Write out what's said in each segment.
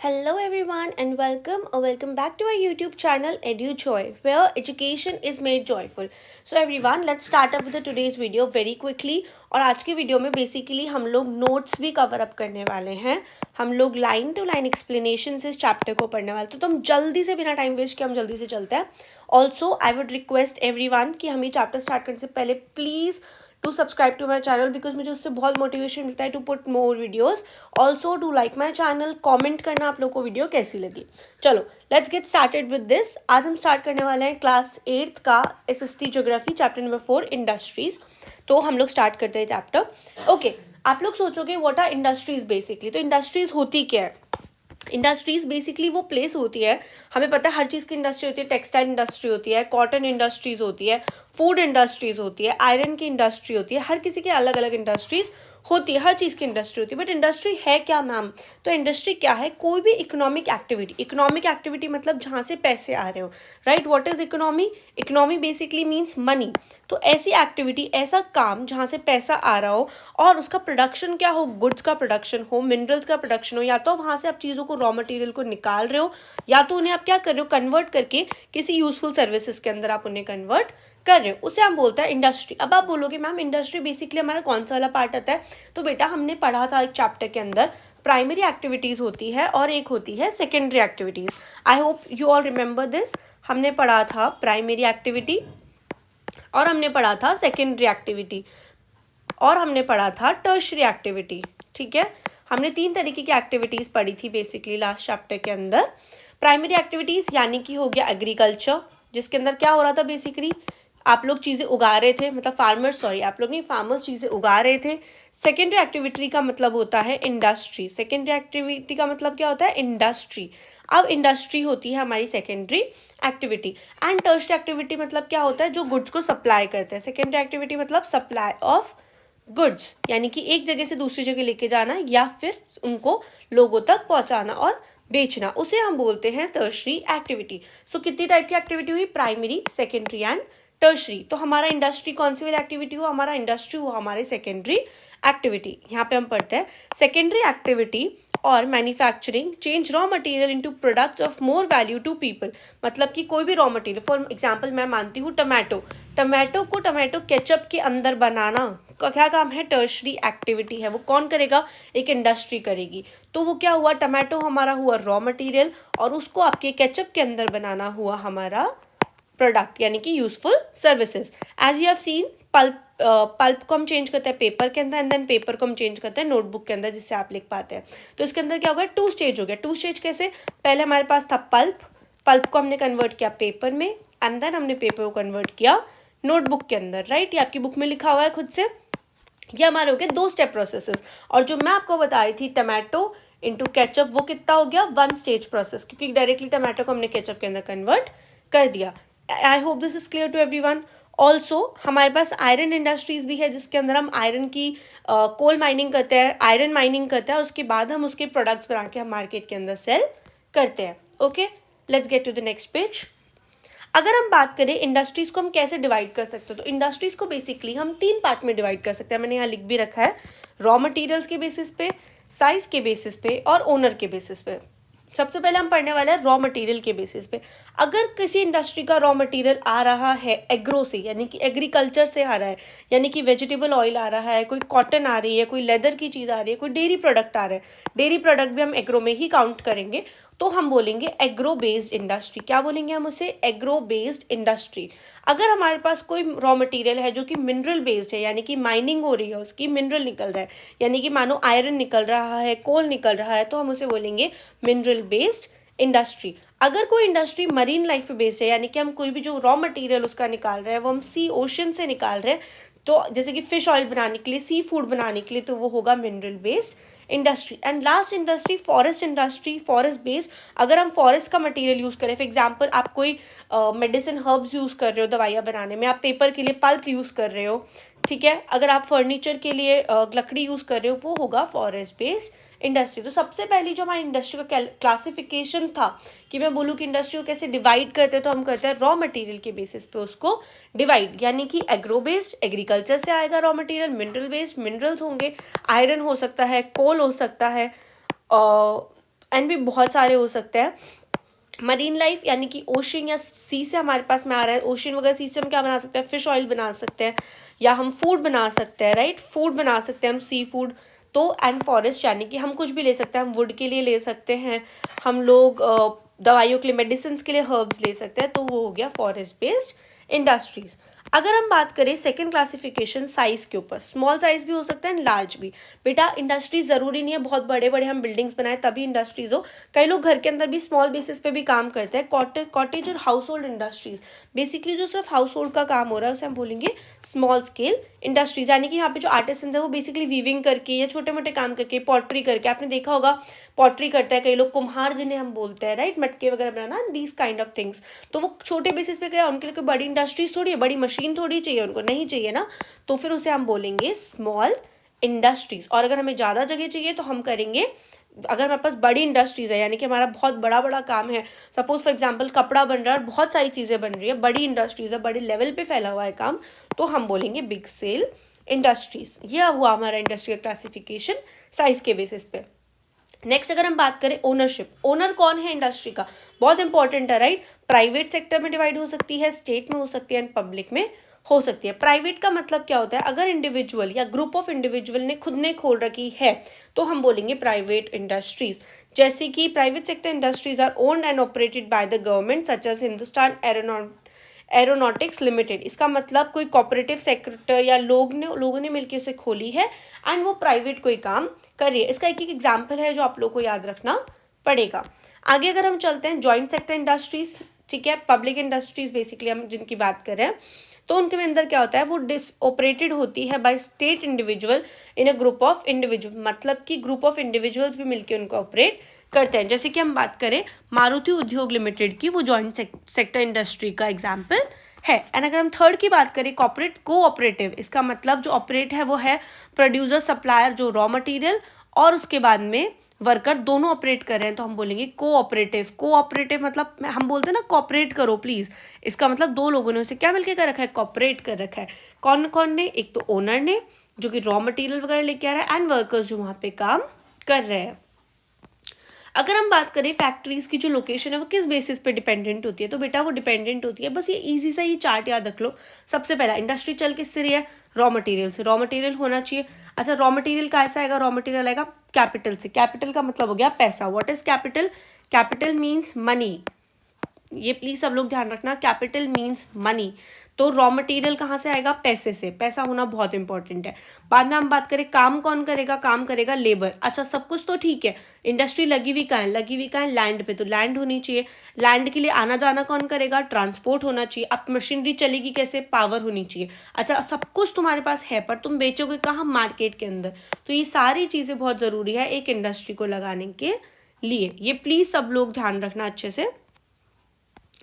Hello everyone and welcome back to our YouTube channel EduJoy where education is made joyful. So everyone, let's start up with the today's video very quickly. और आज की video में basically हम लोग notes भी cover up करने वाले हैं. हम लोग लाइन टू लाइन एक्सप्लेनेशन से इस चैप्टर को पढ़ने वाले, तो हम जल्दी से बिना टाइम वेस्ट किए हम जल्दी से चलते हैं. Also I would request everyone कि हम ये चैप्टर स्टार्ट करने से पहले please to subscribe to my channel because मुझे उससे बहुत मोटिवेशन मिलता है to put more videos. Also do like my channel, comment करना आप लोग को वीडियो कैसी लगी. चलो let's get started with this. आज हम स्टार्ट करने वाले हैं क्लास 8th का SST geography chapter number 4 industries. तो हम लोग स्टार्ट करते हैं चैप्टर. ओके, आप लोग सोचोगे व्हाट आर इंडस्ट्रीज बेसिकली. तो इंडस्ट्रीज होती क्या है? इंडस्ट्रीज बेसिकली वो प्लेस होती है, हमें पता है हर चीज़ की इंडस्ट्री होती है. टेक्सटाइल इंडस्ट्री होती है, कॉटन इंडस्ट्रीज होती है, फूड इंडस्ट्रीज होती है, आयरन की इंडस्ट्री होती है. हर किसी के अलग अलग इंडस्ट्रीज होती है, हर चीज़ की इंडस्ट्री होती है. बट इंडस्ट्री है क्या मैम? तो इंडस्ट्री क्या है? कोई भी इकोनॉमिक एक्टिविटी. इकोनॉमिक एक्टिविटी मतलब जहाँ से पैसे आ रहे हो. Right, what is economy? Economy basically means money. तो ऐसी एक्टिविटी, ऐसा काम जहाँ से पैसा आ रहा हो और उसका प्रोडक्शन क्या हो, गुड्स का प्रोडक्शन हो, मिनरल्स का प्रोडक्शन हो, या तो वहाँ से आप चीज़ों को, रॉ मटेरियल को निकाल रहे हो, या तो उन्हें आप क्या कर रहे हो, कन्वर्ट करके किसी यूजफुल सर्विसेज के अंदर आप उन्हें कन्वर्ट कर रहे हो, उसे हम बोलते हैं इंडस्ट्री. अब आप बोलोगे मैम इंडस्ट्री बेसिकली हमारा कौन सा वाला पार्ट आता है? तो बेटा हमने पढ़ा था एक चैप्टर के अंदर प्राइमरी एक्टिविटीज़ होती है और एक होती है secondary activities. I hope you all remember this. हमने पढ़ा था प्राइमरी एक्टिविटी और हमने पढ़ा था सेकेंडरी एक्टिविटी और हमने पढ़ा था टर्शरी एक्टिविटी. ठीक है, हमने 3 तरीके की एक्टिविटीज़ पढ़ी थी बेसिकली लास्ट चैप्टर के अंदर. प्राइमरी एक्टिविटीज़ यानी कि हो गया एग्रीकल्चर, जिसके अंदर क्या हो रहा था बेसिकली, आप लोग चीज़ें उगा रहे थे, मतलब फार्मर्स, सॉरी आप लोग नहीं, फार्मर्स चीज़ें उगा रहे थे. सेकेंडरी एक्टिविटी का मतलब होता है इंडस्ट्री. सेकेंडरी एक्टिविटी का मतलब क्या होता है? इंडस्ट्री. अब इंडस्ट्री होती है हमारी secondary activity. And tertiary activity मतलब क्या होता है? जो गुड्स को सप्लाई करते हैं. सेकेंडरी एक्टिविटी मतलब सप्लाई ऑफ गुड्स, यानी कि एक जगह से दूसरी जगह लेके जाना या फिर उनको लोगों तक पहुंचाना और बेचना, उसे हम बोलते हैं टर्शरी एक्टिविटी. सो कितनी टाइप की एक्टिविटी हुई? Primary, secondary and tertiary. तो हमारा इंडस्ट्री कौन सी वाली एक्टिविटी हुआ? हमारा इंडस्ट्री हुआ हमारे सेकेंडरी एक्टिविटी. यहाँ पे हम पढ़ते हैं सेकेंडरी एक्टिविटी और manufacturing change raw material into products of more value to people. मतलब कि कोई भी रॉ मटेरियल, फॉर एग्जांपल मैं मानती हूँ टमाटो. टमाटो को टमाटो केचप के अंदर बनाना का क्या काम है? टर्शरी एक्टिविटी है. वो कौन करेगा? एक इंडस्ट्री करेगी. तो वो क्या हुआ? टमाटो हमारा हुआ रॉ मटेरियल और उसको आपके केचप के अंदर बनाना हुआ हमारा प्रोडक्ट, यानी कि useful services. As you have seen, pulp को हम चेंज करते हैं पेपर के अंदर एंड देन पेपर को हम चेंज करते हैं नोटबुक के अंदर जिससे आप लिख पाते हैं. तो इसके अंदर क्या हो गया? 2 स्टेज हो गया. 2 स्टेज कैसे? पहले हमारे पास था पल्प. पल्प को हमने कन्वर्ट किया पेपर में एंड देन हमने पेपर को कन्वर्ट किया नोटबुक के अंदर. राइट, ये आपकी बुक में लिखा हुआ है खुद से. ये हमारे हो गए 2 स्टेप प्रोसेसेस. और जो मैं आपको बताई थी टमाटो इंटू केचप, वो कितना हो गया? 1 स्टेज प्रोसेस, क्योंकि डायरेक्टली टमाटो को हमने केचप के अंदर कन्वर्ट कर दिया. I hope this is clear to everyone. Also हमारे पास आयरन इंडस्ट्रीज भी है जिसके अंदर हम आयरन की कोल माइनिंग करते हैं, आयरन माइनिंग करते हैं, उसके बाद हम उसके प्रोडक्ट्स बना के हम मार्केट के अंदर सेल करते हैं. Okay, let's get to the next page. अगर हम बात करें इंडस्ट्रीज़ को हम कैसे डिवाइड कर सकते हैं, तो इंडस्ट्रीज़ को बेसिकली हम 3 पार्ट में डिवाइड कर सकते हैं. मैंने यहाँ लिख भी रखा है, रॉ मटेरियल्स के बेसिस पे, साइज़ के बेसिस पे और ओनर के बेसिस पे. सबसे पहले हम पढ़ने वाले हैं रॉ मटेरियल के बेसिस पे. अगर किसी इंडस्ट्री का रॉ मटेरियल आ रहा है एग्रो से, यानी कि एग्रीकल्चर से आ रहा है, यानी कि वेजिटेबल ऑयल आ रहा है, कोई कॉटन आ रही है, कोई लेदर की चीज़ आ रही है, कोई डेयरी प्रोडक्ट आ रहा है, डेयरी प्रोडक्ट भी हम एग्रो में ही काउंट करेंगे, तो हम बोलेंगे एग्रो बेस्ड इंडस्ट्री. क्या बोलेंगे हम उसे? Agro based industry. अगर हमारे पास कोई रॉ मटेरियल है जो कि मिनरल बेस्ड है, यानी कि माइनिंग हो रही है, उसकी मिनरल निकल रहा है, यानी कि मानो आयरन निकल रहा है, कोल निकल रहा है, तो हम उसे बोलेंगे मिनरल बेस्ड इंडस्ट्री. अगर कोई इंडस्ट्री मरीन लाइफ पे बेस्ड है, यानी कि हम कोई भी जो रॉ मटेरियल उसका निकाल रहे हैं वो हम सी ओशन से निकाल रहे हैं, तो जैसे कि फिश ऑयल बनाने के लिए, सी फूड बनाने के लिए, तो वो होगा mineral based industry. And last industry forest industry, forest based. अगर हम फॉरेस्ट का मटेरियल यूज़ करें, फॉर एग्जांपल आप कोई मेडिसिन हर्ब्स यूज़ कर रहे हो दवाइयाँ बनाने में, आप पेपर के लिए पल्प यूज़ कर रहे हो, ठीक है, अगर आप फर्नीचर के लिए लकड़ी यूज़ कर रहे हो, वो होगा फॉरेस्ट बेस्ड इंडस्ट्री. तो सबसे पहली जो हमारी इंडस्ट्री का क्लासिफिकेशन था कि मैं बोलूँ कि इंडस्ट्री को कैसे डिवाइड करते हैं, तो हम करते हैं रॉ मटेरियल के बेसिस पे उसको डिवाइड, यानी कि एग्रो बेस्ड, एग्रीकल्चर से आएगा raw material, mineral based, minerals होंगे, आयरन हो सकता है, कोल हो सकता है, एंड भी बहुत सारे हो सकते हैं। मरीन लाइफ यानी कि ओशन या सी से हमारे पास में आ रहा है, ओशन वगैरह सी से हम क्या बना सकते हैं, फिश ऑयल बना सकते हैं, या हम फूड बना सकते हैं, राइट, फूड बना सकते हैं हम, सी फूड। तो एंड फॉरेस्ट यानी कि हम कुछ भी ले सकते हैं, हम वुड के लिए ले सकते हैं, हम लोग दवाइयों के लिए, मेडिसिन के लिए हर्ब्स ले सकते हैं, तो वो हो गया फॉरेस्ट बेस्ड इंडस्ट्रीज। अगर हम बात करें सेकंड क्लासिफिकेशन साइज के ऊपर, स्मॉल साइज भी हो सकता है लार्ज भी। बेटा इंडस्ट्री ज़रूरी नहीं है बहुत बड़े बड़े हम बिल्डिंग्स बनाए तभी इंडस्ट्रीज हो, कई लोग घर के अंदर भी स्मॉल बेसिस पे भी काम करते हैं। कॉटेज और हाउस होल्ड इंडस्ट्रीज, बेसिकली जो सिर्फ हाउस होल्ड का काम हो रहा है उसे हम बोलेंगे स्मॉल स्केल इंडस्ट्रीज, यानी कि यहाँ पे जो आर्टिसंस है वो बेसिकली वीविंग करके या छोटे मोटे काम करके, पॉटरी करके, आपने देखा होगा पॉटरी करता है कई लोग, कुम्हार जिन्हें हम बोलते हैं, राइट, मटके वगैरह बनाना, दीज काइंड ऑफ थिंग्स। तो वो छोटे बेसिस पे गया, उनके लिए कोई बड़ी इंडस्ट्रीज थोड़ी है, बड़ी मशीन थोड़ी चाहिए उनको, नहीं चाहिए ना, तो फिर उसे हम बोलेंगे स्मॉल इंडस्ट्रीज। और अगर हमें ज़्यादा जगह चाहिए तो हम करेंगे, अगर हमारे पास बड़ी इंडस्ट्रीज है यानी कि हमारा बहुत बड़ा बड़ा काम है, सपोज फॉर एग्जांपल कपड़ा बन रहा है और बहुत सारी चीज़ें बन रही है, बड़ी इंडस्ट्रीज है, बड़े लेवल पे फैला हुआ है काम, तो हम बोलेंगे बिग सेल इंडस्ट्रीज। यह हुआ हमारा इंडस्ट्रियल क्लासिफिकेशन साइज के बेसिस पे। नेक्स्ट अगर हम बात करें ओनरशिप, ओनर कौन है इंडस्ट्री का, बहुत इंपॉर्टेंट है, राइट। प्राइवेट सेक्टर में डिवाइड हो सकती है, स्टेट में हो सकती है, एंड पब्लिक में हो सकती है। प्राइवेट का मतलब क्या होता है, अगर इंडिविजुअल या ग्रुप ऑफ इंडिविजुअल ने खुद ने खोल रखी है तो हम बोलेंगे प्राइवेट इंडस्ट्रीज। जैसे कि private sector industries are owned and operated by the government such as Hindustan aeronautics limited. इसका मतलब कोई कॉपरेटिव सेक्टर या लोगों ने मिलकर उसे खोली है एंड वो प्राइवेट कोई काम कर रही है। इसका एक एक एग्जाम्पल है जो आप लोग को याद रखना पड़ेगा। आगे अगर हम चलते हैं जॉइंट सेक्टर इंडस्ट्रीज, ठीक है, पब्लिक इंडस्ट्रीज बेसिकली हम जिनकी बात कर रहे हैं, तो उनके अंदर क्या होता है, वो ऑपरेटेड होती है by state individual in a group of individual, मतलब कि ग्रुप ऑफ इंडिविजुअल्स भी मिलकर उनको ऑपरेट करते हैं। जैसे कि हम बात करें मारुति उद्योग लिमिटेड की, वो जॉइंट सेक्टर इंडस्ट्री का एग्जाम्पल है। एंड अगर हम थर्ड की बात करें कॉपरेट कोऑपरेटिव, इसका मतलब जो ऑपरेट है वो है प्रोड्यूसर सप्लायर, जो रॉ मटेरियल और उसके बाद में वर्कर दोनों ऑपरेट कर रहे हैं, तो हम बोलेंगे कोऑपरेटिव। कोऑपरेटिव मतलब हम बोलते हैं ना कॉपरेट करो प्लीज, इसका मतलब दो लोगों ने उसे क्या मिलकर कर रखा है, कॉपरेट कर रखा है। कौन कौन ने, एक तो ओनर ने जो कि रॉ मटेरियल वगैरह लेके आ रहा है, एंड वर्कर्स जो वहाँ पे काम कर रहे हैं। अगर हम बात करें फैक्ट्रीज की जो लोकेशन है वो किस बेसिस पे डिपेंडेंट होती है, तो बेटा वो डिपेंडेंट होती है, बस ये इजी सा ही चार्ट याद रख लो। सबसे पहला इंडस्ट्री चल किससे रही है, रॉ मटेरियल से, रॉ मटेरियल होना चाहिए। अच्छा रॉ मटेरियल कैसा आएगा, रॉ मटेरियल आएगा कैपिटल से, कैपिटल का मतलब हो गया पैसा। What is capital, capital means money, ये प्लीज सब लोग ध्यान रखना, कैपिटल मीन्स मनी। तो रॉ मटेरियल कहाँ से आएगा, पैसे से, पैसा होना बहुत इंपॉर्टेंट है। बाद में हम बात करें काम कौन करेगा, काम करेगा लेबर। अच्छा सब कुछ तो ठीक है, इंडस्ट्री लगी हुई कहाँ है, लगी हुई कहाँ है, लैंड पे, तो लैंड होनी चाहिए। लैंड के लिए आना जाना कौन करेगा, ट्रांसपोर्ट होना चाहिए। अब मशीनरी चलेगी कैसे, पावर होनी चाहिए। अच्छा सब कुछ तुम्हारे पास है पर तुम बेचोगे कहाँ, मार्केट के अंदर। तो ये सारी चीज़ें बहुत ज़रूरी है एक इंडस्ट्री को लगाने के लिए, ये प्लीज़ सब लोग ध्यान रखना अच्छे से।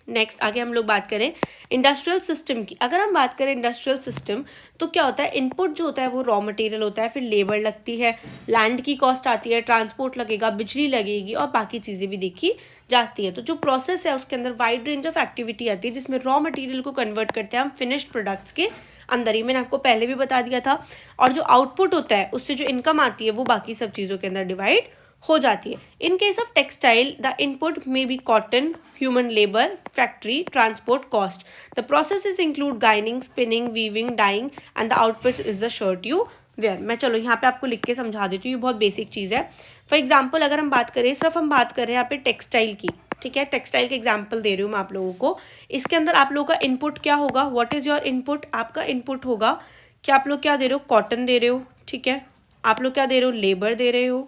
नेक्स्ट आगे हम लोग बात करें इंडस्ट्रियल सिस्टम की। अगर हम बात करें इंडस्ट्रियल सिस्टम तो क्या होता है, इनपुट जो होता है वो रॉ मटेरियल होता है, फिर लेबर लगती है, लैंड की कॉस्ट आती है, ट्रांसपोर्ट लगेगा, बिजली लगेगी और बाकी चीज़ें भी देखी जाती है। तो जो प्रोसेस है उसके अंदर वाइड रेंज ऑफ एक्टिविटी आती है जिसमें रॉ मटेरियल को कन्वर्ट करते हैं हम फिनिश्ड प्रोडक्ट्स के अंदर ही, मैंने आपको पहले भी बता दिया था। और जो आउटपुट होता है उससे जो इनकम आती है वो बाकी सब चीज़ों के अंदर डिवाइड हो जाती है। In case of textile the input may be cotton, human labour, factory, transport, cost. The processes include ginning, spinning, weaving, dyeing and the output is the shirt you wear. मैं चलो यहाँ पे आपको लिख के समझा देती हूँ, ये बहुत बेसिक चीज़ है। फॉर एग्जाम्पल अगर हम बात करें, सिर्फ हम बात करें यहाँ पे टेक्सटाइल की, ठीक है, टेक्सटाइल के एग्जाम्पल दे रही हूँ मैं आप लोगों को। इसके अंदर आप लोगों का इनपुट क्या होगा, व्हाट इज़ योर इनपुट, आपका इनपुट होगा कि आप लोग क्या दे रहे हो, कॉटन दे रहे हो, ठीक है, आप लोग क्या दे रहे हो, लेबर दे रहे हो,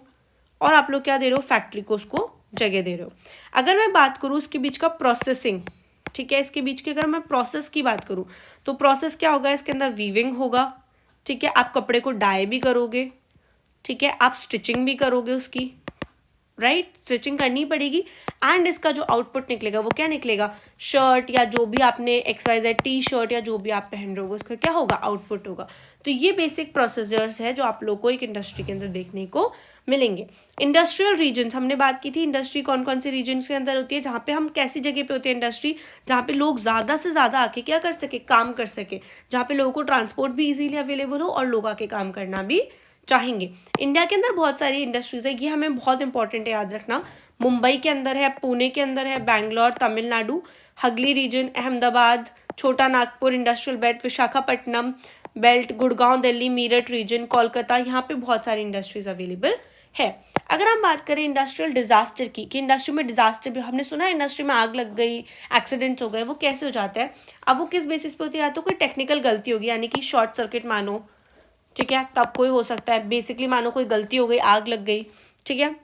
और आप लोग क्या दे रहे हो, फैक्ट्री को उसको जगह दे रहे हो। अगर मैं बात करूँ इसके बीच का प्रोसेसिंग, ठीक है, इसके बीच की अगर मैं प्रोसेस की बात करूँ तो प्रोसेस क्या होगा, इसके अंदर वीविंग होगा, ठीक है, आप कपड़े को डाई भी करोगे, ठीक है, आप स्टिचिंग भी करोगे उसकी, राइट, स्टिचिंग करनी पड़ेगी। एंड इसका जो आउटपुट निकलेगा वो क्या निकलेगा, शर्ट या जो भी आपने XYZ टी शर्ट या जो भी आप पहन रहे हो उसका क्या होगा, आउटपुट होगा। तो ये बेसिक प्रोसीजर्स है जो आप लोग को एक इंडस्ट्री के अंदर देखने को मिलेंगे। इंडस्ट्रियल रीजन्स हमने बात की थी, इंडस्ट्री कौन कौन से रीजन्स के अंदर होती है, जहाँ पे हम कैसी जगह पे होती है इंडस्ट्री, जहाँ पे लोग ज़्यादा से ज़्यादा आके क्या कर सके, काम कर सके, जहाँ पे लोगों को ट्रांसपोर्ट भी इजीली अवेलेबल हो और लोग आके काम करना भी चाहेंगे। इंडिया के अंदर बहुत सारी इंडस्ट्रीज है, ये हमें बहुत इंपॉर्टेंट है याद रखना। मुंबई के अंदर है, पुणे के अंदर है, Bangalore, Tamil Nadu, Hooghly region, Ahmedabad, Chota Nagpur industrial belt, Visakhapatnam belt, Gurgaon, Delhi, Meerut region, Kolkata, यहाँ पे बहुत सारी इंडस्ट्रीज अवेलेबल है। अगर हम बात करें इंडस्ट्रियल डिजास्टर की, कि इंडस्ट्री में डिजास्टर भी हमने सुना है, इंडस्ट्री में आग लग गई, एक्सीडेंट्स हो गए, वो कैसे हो जाता है? अब वो किस बेसिस पे होती है? या तो कोई टेक्निकल गलती होगी, यानी कि शॉर्ट सर्किट मानो, ठीक है, तब कोई हो सकता है। बेसिकली मानो कोई गलती हो गई, आग लग गई, ठीक है,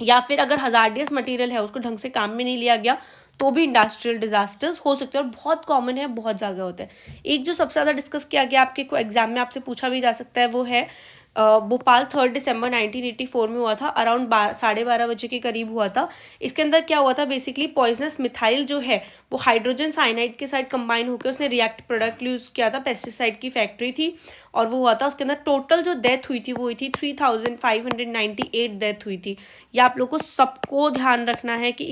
या फिर अगर हजार्डियस मटेरियल है उसको ढंग से काम में नहीं लिया गया, तो भी इंडस्ट्रियल डिजास्टर्स हो सकते हैं और बहुत कॉमन है, बहुत ज़्यादा होता है। एक जो सबसे ज़्यादा डिस्कस किया गया, आपके को एग्जाम में आपसे पूछा भी जा सकता है, वो है भोपाल 3 दिसंबर 1984 में हुआ था, अराउंड 12:30 बजे के करीब हुआ था। इसके अंदर क्या हुआ था? बेसिकली पॉइजनस मिथाइल जो है वो हाइड्रोजन साइनाइड के साथ कंबाइन होकर उसने रिएक्ट प्रोडक्ट यूज़ किया था। पेस्टिसाइड की फैक्ट्री थी और वो हुआ था। उसके अंदर टोटल जो डेथ हुई थी वो हुई थी 3598 डेथ हुई थी। या आप लोग को सबको ध्यान रखना है कि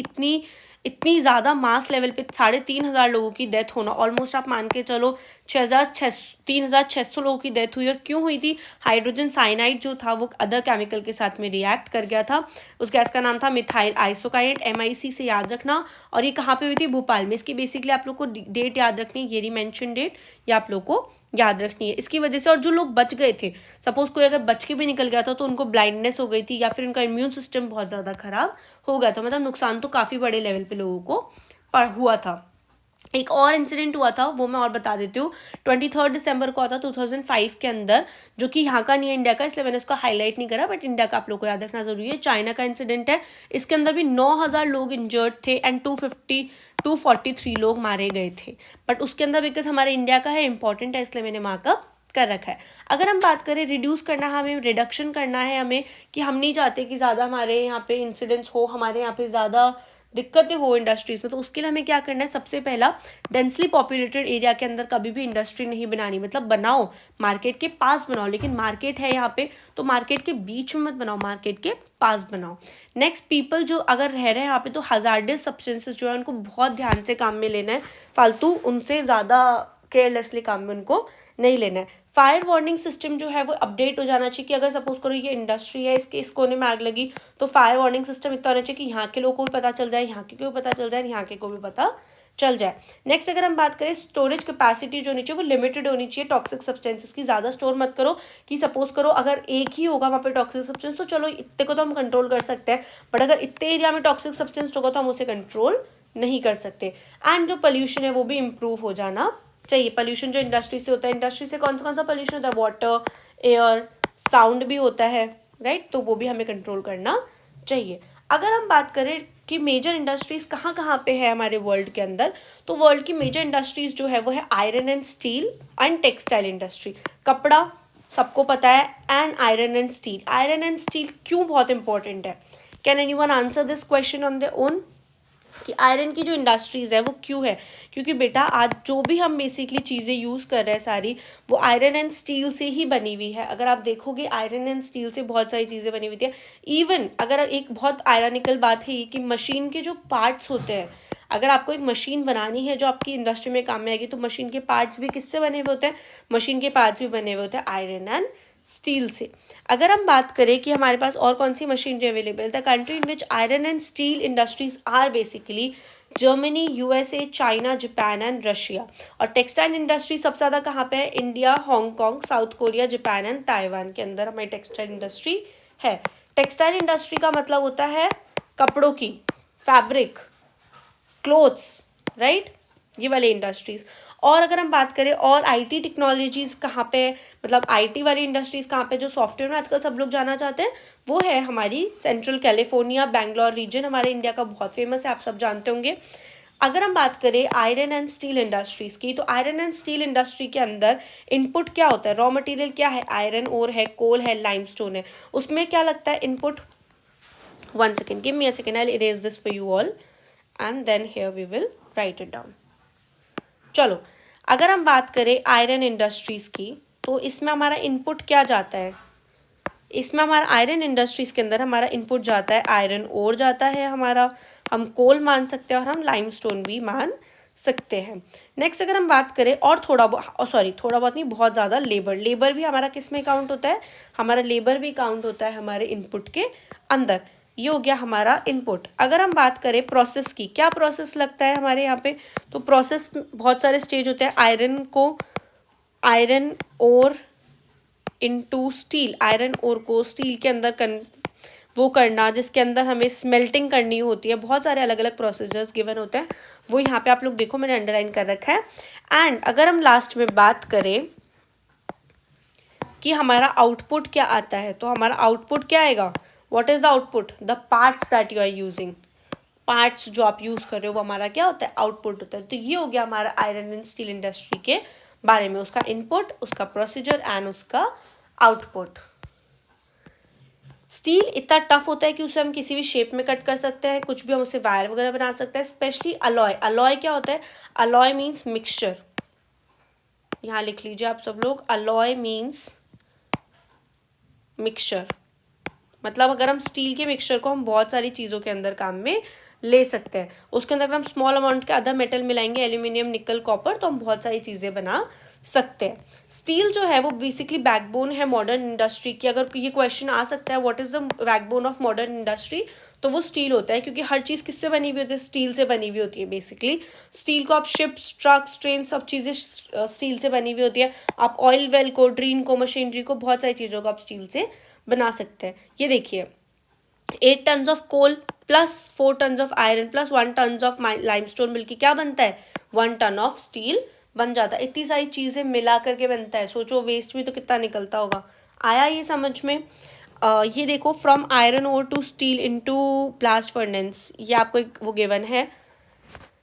इतनी ज़्यादा मास लेवल पे 3,500 लोगों की डेथ होना, ऑलमोस्ट आप मान के चलो 3,600 लोगों की डेथ हुई। और क्यों हुई थी? हाइड्रोजन साइनाइड जो था वो अदर केमिकल के साथ में रिएक्ट कर गया था। उस गैस का नाम था मिथाइल आइसोकाइनेट, MIC से याद रखना। और ये कहाँ पे हुई थी? भोपाल में। इसकी बेसिकली आप लोग को डेट याद रखनी है, ये मेंशन डेट या आप लोग को याद रखनी है इसकी वजह से। और जो लोग बच गए थे, सपोज कोई अगर बच के भी निकल गया था तो उनको ब्लाइंडनेस हो गई थी या फिर उनका इम्यून सिस्टम बहुत ज़्यादा खराब हो गया था, मतलब नुकसान तो काफ़ी बड़े लेवल पे लोगों को हुआ था। एक और इंसिडेंट हुआ था, वो मैं और बता देती हूँ। 23 दिसंबर को हुआ था 2005 के अंदर, जो कि यहाँ का नहीं है, इंडिया का, इसलिए मैंने उसका हाईलाइट नहीं करा, बट इंडिया का आप लोग को याद रखना जरूरी है। चाइना का इंसिडेंट है, इसके अंदर भी 9,000 लोग इंजर्ड थे एंड 243 लोग मारे गए थे। बट उसके अंदर बिकॉज हमारे इंडिया का है, इंपॉर्टेंट है, इसलिए मैंने मार्कअप कर रखा है। अगर हम बात करें रिड्यूस करना, हमें रिडक्शन करना है, हमें कि हम नहीं चाहते कि ज़्यादा हमारे यहाँ पे इंसिडेंट्स हो, हमारे यहाँ पे ज़्यादा दिक्कतें हो इंडस्ट्रीज में, तो उसके लिए हमें क्या करना है? सबसे पहला, डेंसली पॉपुलेटेड एरिया के अंदर कभी भी इंडस्ट्री नहीं बनानी। मतलब बनाओ, मार्केट के पास बनाओ, लेकिन मार्केट है यहाँ पे तो मार्केट के बीच में मत बनाओ, मार्केट के पास बनाओ। नेक्स्ट, पीपल जो अगर रह रहे हैं यहाँ पे तो हजार्डस सब्सटेंसेस जो है उनको बहुत ध्यान से काम में लेना है, फालतू उनसे ज़्यादा केयरलेसली काम में उनको नहीं लेना है। फायर वार्निंग सिस्टम जो है वो अपडेट हो जाना चाहिए कि अगर सपोज करो ये इंडस्ट्री है, इसके इस कोने में आग लगी, तो फायर वार्निंग सिस्टम इतना होना चाहिए कि यहाँ के लोगों को भी पता चल जाए, यहाँ के को भी पता चल जाए, यहाँ के को भी पता चल जाए। नेक्स्ट, अगर हम बात करें स्टोरेज कैपेसिटी जो होनी चाहिए वो लिमिटेड होनी चाहिए। टॉक्सिक सब्सटेंसेस की ज़्यादा स्टोर मत करो, कि सपोज करो अगर एक ही होगा वहाँ पे टॉक्सिक सब्सटेंस तो चलो इतने को तो हम कंट्रोल कर सकते हैं, बट अगर इतने एरिया में टॉक्सिक सब्सटेंस होगा तो हम उसे कंट्रोल नहीं कर सकते। एंड जो पोल्यूशन है वो भी इम्प्रूव हो जाना चाहिए। पोल्यूशन जो इंडस्ट्री से होता है, इंडस्ट्री से कौन सा पोल्यूशन होता है? वाटर, एयर, साउंड भी होता है, राइट, तो वो भी हमें कंट्रोल करना चाहिए। अगर हम बात करें कि मेजर इंडस्ट्रीज कहाँ कहाँ पे है हमारे वर्ल्ड के अंदर, तो वर्ल्ड की मेजर इंडस्ट्रीज जो है वो है iron and steel and textile industry. कपड़ा सबको पता है, and iron and steel. Iron and steel क्यों बहुत इंपॉर्टेंट है? Can anyone answer this question on their own, कि आयरन की जो इंडस्ट्रीज़ है वो क्यों है? क्योंकि बेटा आज जो भी हम बेसिकली चीज़ें यूज़ कर रहे हैं सारी, वो आयरन एंड स्टील से ही बनी हुई है। अगर आप देखोगे आयरन एंड स्टील से बहुत सारी चीज़ें बनी हुई थी। इवन अगर एक बहुत आयरनिकल बात है ये कि मशीन के जो पार्ट्स होते हैं, अगर आपको एक मशीन बनानी है जो आपकी इंडस्ट्री में काम में आएगी, तो मशीन के पार्ट्स भी किससे बने हुए होते हैं? मशीन के पार्ट्स भी बने हुए होते हैं आयरन एंड स्टील से। अगर हम बात करें कि हमारे पास और कौन सी machinery available, the country in which iron and steel industries are basically Germany, USA, China, Japan and Russia. और टेक्सटाइल इंडस्ट्री सबसे ज़्यादा कहाँ पे है? India, Hong Kong, south Korea, Japan and Taiwan के अंदर हमारी टेक्सटाइल इंडस्ट्री है। टेक्सटाइल इंडस्ट्री का मतलब होता है कपड़ों की, फैब्रिक, क्लोथ्स, राइट, ये वाले इंडस्ट्रीज। और अगर हम बात करें और IT टेक्नोलॉजीज कहाँ पे, मतलब IT वाली इंडस्ट्रीज कहाँ पे, जो सॉफ्टवेयर में आजकल सब लोग जाना चाहते हैं, वो है हमारी सेंट्रल कैलिफोर्निया, बैंगलोर रीजन, हमारे इंडिया का बहुत फेमस है, आप सब जानते होंगे। अगर हम बात करें आयरन एंड स्टील इंडस्ट्रीज की, तो आयरन एंड स्टील इंडस्ट्री के अंदर इनपुट क्या होता है? रॉ मटेरियल क्या है? आयरन ओर है, कोल है, लाइमस्टोन है। उसमें क्या लगता है input? 1 second, give me a second, I'll erase this for you all and then here we will write it down. चलो, अगर हम बात करें आयरन इंडस्ट्रीज की, तो इसमें हमारा इनपुट क्या जाता है? इसमें हमारा आयरन इंडस्ट्रीज के अंदर हमारा इनपुट जाता है आयरन ओर जाता है हमारा, हम कोल मान सकते हैं और हम लाइमस्टोन भी मान सकते हैं। नेक्स्ट अगर हम बात करें और थोड़ा बहुत नहीं, बहुत ज़्यादा लेबर भी हमारा किस में काउंट होता है, हमारा लेबर भी काउंट होता है हमारे इनपुट के अंदर। ये हो गया हमारा इनपुट। अगर हम बात करें प्रोसेस की, क्या प्रोसेस लगता है हमारे यहाँ पे, तो प्रोसेस बहुत सारे स्टेज होते हैं। Iron ore into steel, iron ore को स्टील के अंदर वो करना, जिसके अंदर हमें स्मेल्टिंग करनी होती है। बहुत सारे अलग अलग प्रोसीजर्स गिवन होते हैं, वो यहाँ पे आप लोग देखो मैंने अंडरलाइन कर रखा है। एंड अगर हम लास्ट में बात करें कि हमारा आउटपुट क्या आता है, तो हमारा आउटपुट क्या आएगा, what is the output, the parts that you are using, parts जो आप यूज कर रहे हो वो हमारा क्या होता है, आउटपुट होता है। तो ये हो गया हमारा आयरन एंड स्टील इंडस्ट्री के बारे में, उसका इनपुट, उसका प्रोसीजर एंड उसका आउटपुट। स्टील इतना टफ होता है कि उसे हम किसी भी शेप में कट कर सकते हैं, कुछ भी हम उससे वायर वगैरह बना सकते हैं। स्पेशली अलॉय, अलॉय क्या होता है, अलॉय मीन्स मिक्सचर, यहाँ लिख लीजिए आप सब लोग, अलॉय मीन्स मिक्सचर। मतलब अगर हम स्टील के मिक्सचर को हम बहुत सारी चीज़ों के अंदर काम में ले सकते हैं, उसके अंदर अगर हम स्मॉल अमाउंट के अदर मेटल मिलाएंगे, एल्यूमिनियम, निकल, कॉपर, तो हम बहुत सारी चीज़ें बना सकते हैं। स्टील जो है वो बेसिकली बैकबोन है मॉडर्न इंडस्ट्री की। अगर ये क्वेश्चन आ सकता है what is the backbone of modern industry, तो वो स्टील होता है, क्योंकि हर चीज़ किससे बनी हुई होती है, स्टील से बनी हुई होती है। बेसिकली स्टील को आप शिप्स, ट्रक्स, ट्रेन, सब चीज़ें स्टील से बनी हुई होती है। आप ऑयल वेल को, ड्रीन को, मशीनरी को, बहुत सारी चीज़ों को आप स्टील से बना सकते हैं। ये देखिए 8 tons of coal plus 4 tons of iron plus 1 tons of limestone मिलकर क्या बनता है, 1 टन ऑफ स्टील बन जाता है। इतनी सारी चीज़ें मिला करके बनता है, सोचो वेस्ट भी तो कितना निकलता होगा। आया ये समझ में। ये देखो from iron ore to steel into blast furnace, ये आपको एक वो गिवन है।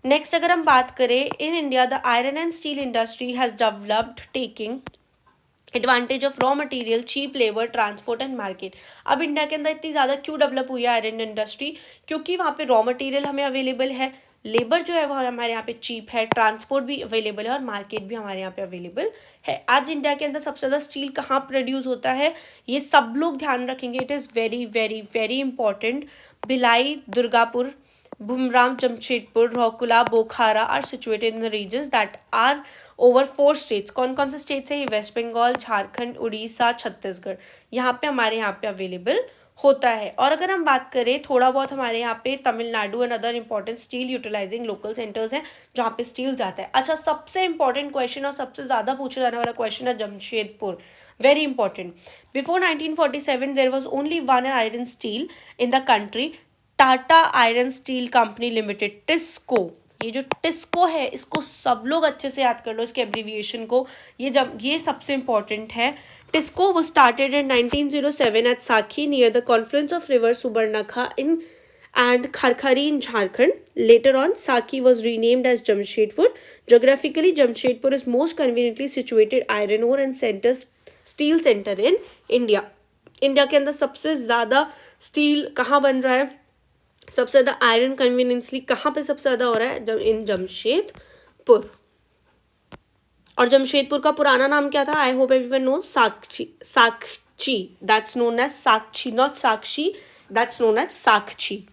नेक्स्ट अगर हम बात करें, in India the iron and steel industry has developed taking advantage of raw material, cheap labour, transport and market. अब इंडिया के अंदर इतनी ज़्यादा क्यों डेवलप हुई है आयरन इंडस्ट्री, क्योंकि वहाँ पे रॉ मटेरियल हमें अवेलेबल है, लेबर जो है वो हमारे यहाँ पे चीप है, ट्रांसपोर्ट भी अवेलेबल है और मार्केट भी हमारे यहाँ पे अवेलेबल है। आज इंडिया के अंदर सबसे ज़्यादा स्टील कहाँ प्रोड्यूस होता है, ये सब लोग ध्यान रखेंगे, it is very very very important. Bhilai, Durgapur, Bumram, Jamshedpur, Rourkela, Bokhara are situated in the regions that are over 4 states। कौन कौन से स्टेट्स है ये, वेस्ट बंगाल, झारखंड, उड़ीसा, छत्तीसगढ़, यहाँ पे हमारे यहाँ पे अवेलेबल होता है। और अगर हम बात करें थोड़ा बहुत हमारे यहाँ पे Tamil Nadu and other important steel utilising local centres हैं जहाँ पे स्टील जाता है। अच्छा, सबसे इंपॉर्टेंट क्वेश्चन और सबसे ज़्यादा पूछा जाने वाला क्वेश्चन है Jamshedpur, very important. Before 1947 there was only one iron steel in the country, Tata iron steel company limited, TISCO. ये जो टिस्को है इसको सब लोग अच्छे से याद कर लो, इसके एब्रीविएशन को, ये सबसे इंपॉर्टेंट है। TISCO was started in 1907 at Sakhi near the confluence of river Subarnakha in and Kharkhari in Jharkhand. Later on, Sakhi was renamed as Jamshedpur. Geographically, Jamshedpur is most conveniently situated iron ore and steel center in India. India के अंदर सबसे ज़्यादा steel कहाँ बन रहा है, सबसे ज़्यादा आयरन कन्वीनियंसली कहाँ पे सबसे ज़्यादा हो रहा है, इन जमशेदपुर। और जमशेदपुर का पुराना नाम क्या था, I hope everyone know, Sakchi, that's known as Sakchi, not Sakchi, that's known as Sakchi.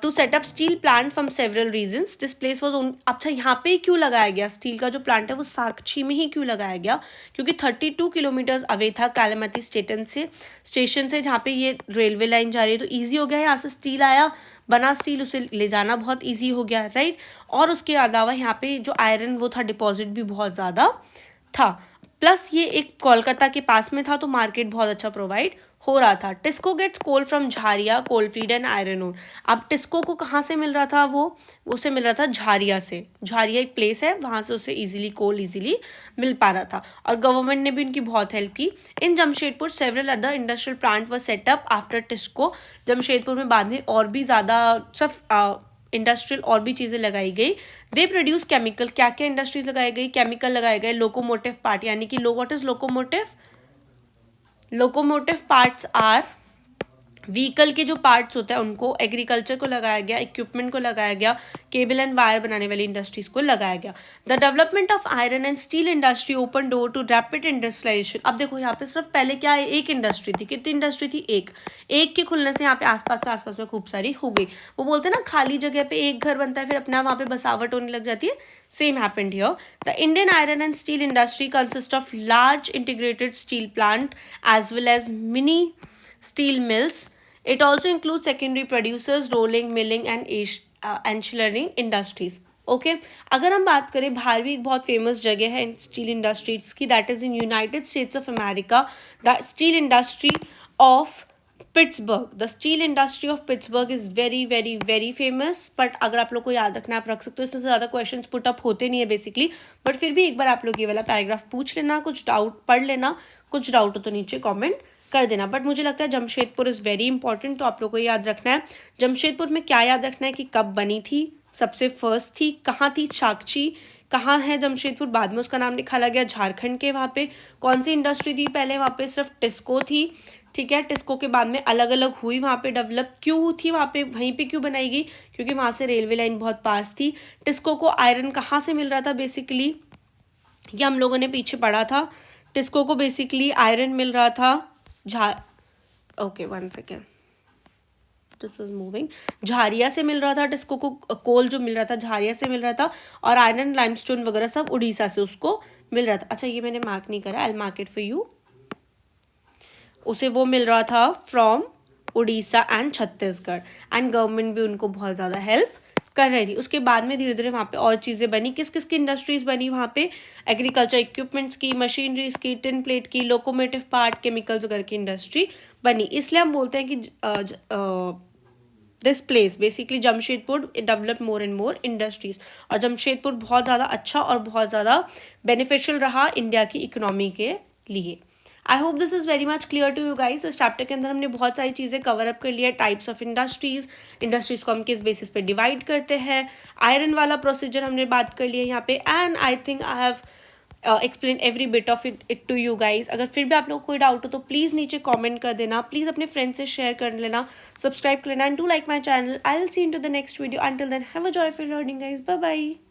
To set up steel plant from several reasons, this place was own. अच्छा, यहाँ पे क्यों लगाया गया स्टील का जो प्लांट है वो साक्षी में ही क्यों लगाया गया, क्योंकि 32 किलोमीटर्स अवे था कालामती स्टेशन से जहाँ पे ये रेलवे लाइन जा रही है, तो ईजी हो गया, यहाँ से स्टील आया, बना स्टील, उसे ले जाना बहुत ईजी हो गया, राइट। और उसके अलावा यहाँ पे जो आयरन वो था डिपॉजिट भी बहुत ज़्यादा था, प्लस ये एक कोलकाता के पास में था, तो मार्केट बहुत अच्छा प्रोवाइड हो रहा था। TISCO gets coal from Jharia, coalfield and iron ore. अब टिस्को को कहाँ से मिल रहा था, वो उसे मिल रहा था झारिया से, झारिया एक प्लेस है, वहाँ से उसे इजीली कोल इजीली मिल पा रहा था, और गवर्नमेंट ने भी उनकी बहुत हेल्प की। In Jamshedpur several other industrial plant were set up after TISCO. Jamshedpur में बाद में और भी ज़्यादा सब इंडस्ट्रियल और भी चीज़ें लगाई गई। दे प्रोड्यूस केमिकल, क्या क्या इंडस्ट्रीज लगाई गई, केमिकल लगाए गए, लोकोमोटिव पार्ट, यानी कि what is locomotive, locomotive parts are vehicle के जो पार्ट्स होते हैं उनको, एग्रीकल्चर को लगाया गया, इक्विपमेंट को लगाया गया, केबल एंड वायर बनाने वाली इंडस्ट्रीज को लगाया गया। The development of iron and steel industry open door to rapid industrialisation. अब देखो यहाँ पे सिर्फ पहले क्या है, एक इंडस्ट्री थी, कितनी इंडस्ट्री थी, एक के खुलने से यहाँ पे आसपास में खूब सारी हो गई। वो बोलते हैं ना खाली जगह पे एक घर बनता है फिर अपना वहाँ पे बसावट होने लग जाती है, same happened here. The Indian iron and steel industry consist of large integrated steel plant as well as mini steel mills. It also includes secondary producers, rolling, milling and ancillary industries. Okay अगर हम बात करें, बाहर भी एक बहुत famous जगह है स्टील इंडस्ट्रीज की, that is in United states of America, the steel industry of Pittsburgh. The steel industry of Pittsburgh is very very very famous. But अगर आप लोग को याद रखना, आप रख सकते हो, इसमें से ज़्यादा क्वेश्चन पुट अप होते नहीं है बेसिकली, बट फिर भी एक बार आप लोग ये वाला पैराग्राफ पूछ लेना, कुछ डाउट पढ़ लेना, कुछ डाउट हो तो नीचे कॉमेंट कर देना। बट मुझे लगता है जमशेदपुर इज़ वेरी इंपॉर्टेंट, तो आप लोग को याद रखना है। जमशेदपुर में क्या याद रखना है कि कब बनी थी, सबसे फर्स्ट थी, कहाँ थी, साक्षी कहाँ है जमशेदपुर, बाद में उसका नाम निकाला गया झारखंड के, वहाँ पे कौन सी इंडस्ट्री थी पहले, वहाँ पे सिर्फ टिस्को थी, ठीक है। टिस्को के बाद में अलग अलग हुई, वहाँ पे डेवलप क्यों थी, वहाँ पे वहीं पे क्यों बनाई गई, क्योंकि वहाँ से रेलवे लाइन बहुत पास थी। टिस्को को आयरन कहाँ से मिल रहा था बेसिकली, ये हम लोगों ने पीछे पढ़ा था। टिस्को को बेसिकली आयरन मिल रहा था okay 1 second, this is moving, Jharia से मिल रहा था टिस्को को, कोल जो मिल रहा था झारिया से मिल रहा था, और आयरन लाइमस्टोन वगैरह सब उड़ीसा से उसको मिल रहा था। अच्छा ये मैंने मार्क नहीं करा, I will mark it for you. उसे वो मिल रहा था from Orissa and Chhattisgarh, and government भी उनको बहुत ज़्यादा हेल्प कर रही थी। उसके बाद में धीरे धीरे वहाँ पे और चीज़ें बनी, किस किस की इंडस्ट्रीज बनी वहाँ पे, एग्रीकल्चर इक्विपमेंट्स की, मशीनरीज की, टिन प्लेट की, लोकोमोटिव पार्ट, केमिकल्स वगैरह की इंडस्ट्री बनी। इसलिए हम बोलते हैं कि this place basically Jamshedpur develop more and more industries, और जमशेदपुर बहुत ज़्यादा अच्छा और बहुत ज़्यादा बेनिफिशियल रहा इंडिया की इकोनॉमी के लिए। I hope this is very much clear to you guys. तो इस चैप्टर के अंदर हमने बहुत सारी चीज़ें कवर अप कर लिया, टाइप्स ऑफ इंडस्ट्रीज को हम किस बेसिस पे डिवाइड करते हैं, आयरन वाला प्रोसीजर हमने बात कर लिया यहाँ पे, and I think I have explain every bit of it to you guys. अगर फिर भी आप लोग को कोई डाउट हो तो प्लीज़ नीचे कमेंट कर देना, प्लीज़ अपने फ्रेंड्स से शेयर कर लेना, सब्सक्राइब कर लेना, and do like my channel. I will see in to the next video, until then have a joyful learning guys, bye bye.